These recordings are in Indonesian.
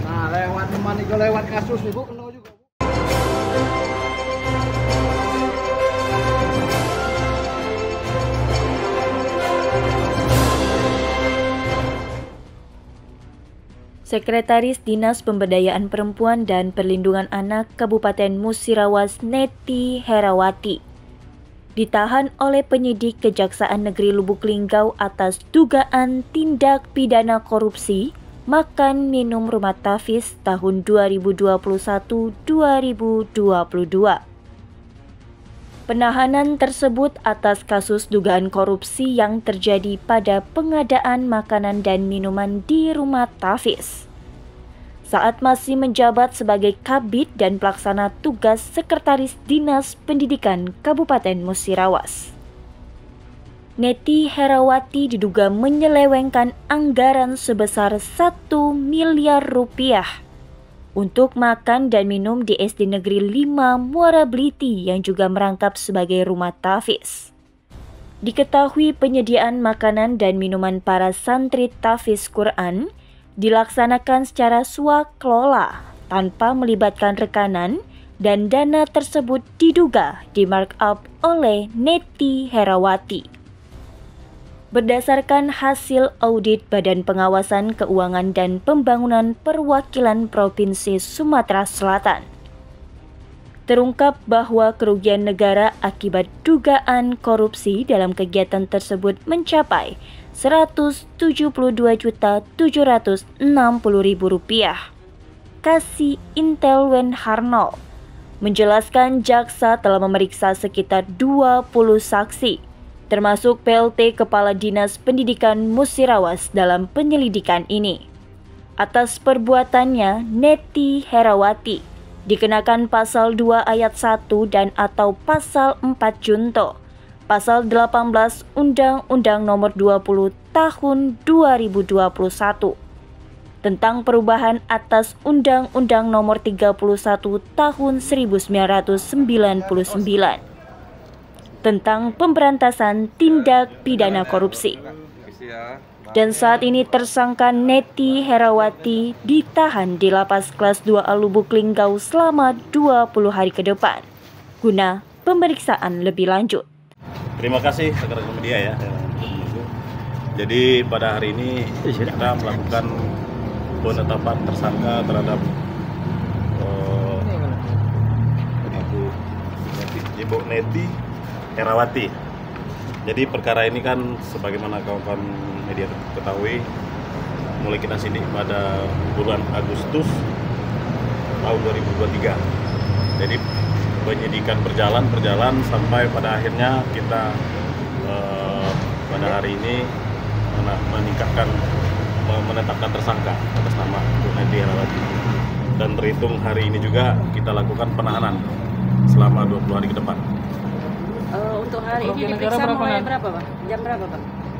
Nah, lewat mana juga lewat kasus ibu kena juga. Sekretaris Dinas Pemberdayaan Perempuan dan Perlindungan Anak Kabupaten Musirawas Neti Herawati ditahan oleh penyidik Kejaksaan Negeri Lubuk Linggau atas dugaan tindak pidana korupsi makan minum rumah Tafiz tahun 2021-2022. Penahanan tersebut atas kasus dugaan korupsi yang terjadi pada pengadaan makanan dan minuman di rumah Tafiz saat masih menjabat sebagai Kabid dan Pelaksana Tugas Sekretaris Dinas Pendidikan Kabupaten Musirawas. Neti Herawati diduga menyelewengkan anggaran sebesar 1 miliar rupiah untuk makan dan minum di SD Negeri 5 Muara Bliti yang juga merangkap sebagai rumah Tafiz. Diketahui penyediaan makanan dan minuman para santri Tafiz Quran dilaksanakan secara swakelola tanpa melibatkan rekanan dan dana tersebut diduga di-markup oleh Neti Herawati. Berdasarkan hasil audit Badan Pengawasan Keuangan dan Pembangunan Perwakilan Provinsi Sumatera Selatan, terungkap bahwa kerugian negara akibat dugaan korupsi dalam kegiatan tersebut mencapai Rp172.760.000. Kasih Intel Wenharno menjelaskan jaksa telah memeriksa sekitar 20 saksi, termasuk PLT Kepala Dinas Pendidikan Musirawas dalam penyelidikan ini. Atas perbuatannya, Neti Herawati dikenakan pasal 2 ayat 1 dan atau pasal 4 junto, pasal 18 Undang-Undang Nomor 20 Tahun 2021 tentang perubahan atas Undang-Undang Nomor 31 Tahun 1999 tentang pemberantasan tindak pidana korupsi. Dan saat ini tersangka Neti Herawati ditahan di Lapas Kelas 2A Lubuk Linggau selama 20 hari ke depan guna pemeriksaan lebih lanjut. Terima kasih rekan-rekan media ya. Jadi pada hari ini kita melakukan penetapan tersangka terhadap Ibu Neti Herawati. Jadi perkara ini kan sebagaimana kawan-kawan media ketahui, mulai kita sidik pada bulan Agustus tahun 2023. Jadi penyidikan berjalan sampai pada akhirnya kita pada hari ini menetapkan tersangka atas nama Bu Neti Herawati. Dan terhitung hari ini juga kita lakukan penahanan selama 20 hari ke depan. Untuk hari ini diperiksa mulai berapa, Pak? Jam berapa, Pak?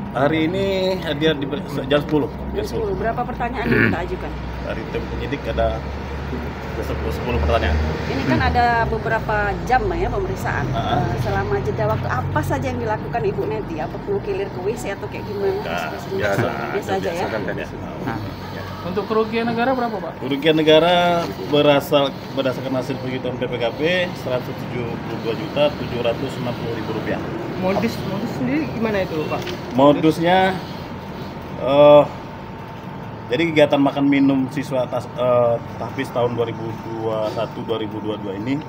Hari ini hadir di jam 10. Jam 10. Berapa pertanyaan yang kita ajukan? Dari tim penyidik ada 10 pertanyaan. Ini kan ada beberapa jam ya pemeriksaan. Selama jeda waktu apa saja yang dilakukan Ibu Neti? Apa perlu kilir ke WC atau kayak gimana? Biasa aja ya. Untuk kerugian negara berapa, Pak? Kerugian negara berdasarkan hasil penghitungan PPKP Rp172.760.000. Modus sendiri gimana itu, Pak? Modusnya jadi kegiatan makan minum siswa Tafiz tahun 2021-2022 ini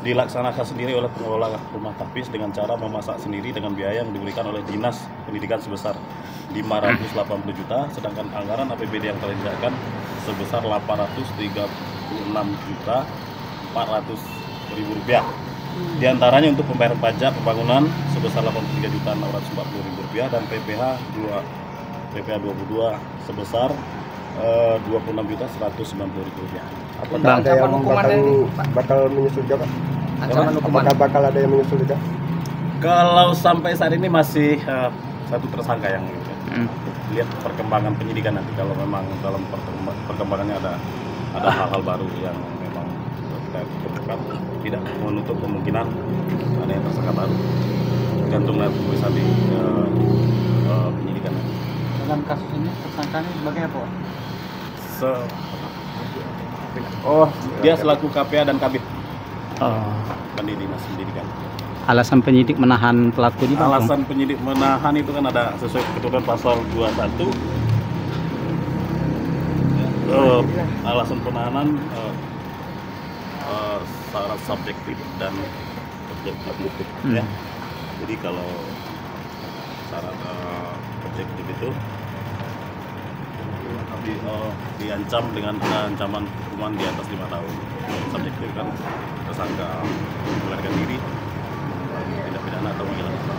dilaksanakan sendiri oleh pengelola rumah Tafiz dengan cara memasak sendiri dengan biaya yang diberikan oleh Dinas Pendidikan sebesar 580 juta, sedangkan anggaran APBD yang telah disediakan sebesar Rp803.400.000. Di antaranya untuk pembayaran pajak pembangunan sebesar Rp83.640.000 dan PPh 22 sebesar Rp26.190.000. Apakah ada yang bakal menyusul juga? Apakah bakal ada yang menyusul juga? Kalau sampai saat ini masih satu tersangka yang lihat perkembangan penyidikan nanti. Kalau memang dalam perkembangannya ada hal-hal baru yang memang kita tidak menutup kemungkinan ada yang tersangka baru. Tergantung nanti bisa di penyidikan. Dengan kasus ini Kami sebagai apa? Dia selaku KPA dan Kabid. Oh. Dinas Pendidikan. Alasan penyidik menahan pelaku ini, Bang? Alasan penyidik menahan itu kan ada sesuai ketentuan pasal 21. Alasan penahanan syarat subjektif dan objektif. Ya. Jadi kalau syarat objektif itu diancam dengan ancaman hukuman di atas 5 tahun. Subjektif kan tersangka melarikan diri, tindak pidana atau menghilangkan.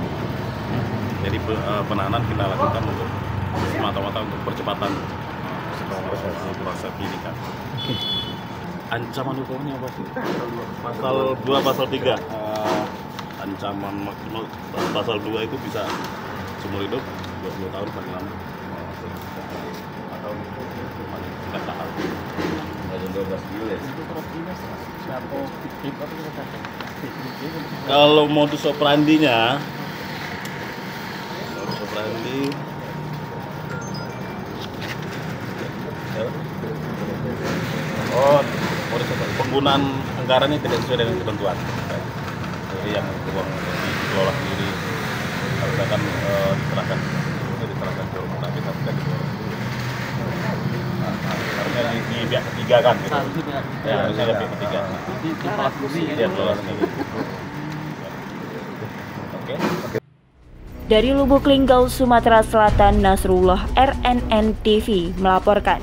Jadi penahanan kita lakukan untuk semata-mata untuk percepatan proses penyidikan. Ancaman hukumnya apa sih? Pasal 2, pasal 3. Ancaman maksimal pasal 2 itu bisa seumur hidup, 20 tahun paling lama. Atau tidak tahan. 12 bulan. Kalau modus operandinya, penggunaan anggarannya tidak sesuai dengan ketentuan. Jadi yang uang dikelola sendiri, misalkan diserahkan ke rumah sakit, tidak dikelola. Harusnya di pihak ketiga kan gitu. Ya, harusnya di pihak ketiga. Dia kelola sendiri. Oke. Dari Lubuk Linggau, Sumatera Selatan, Nasrullah, RNN TV melaporkan.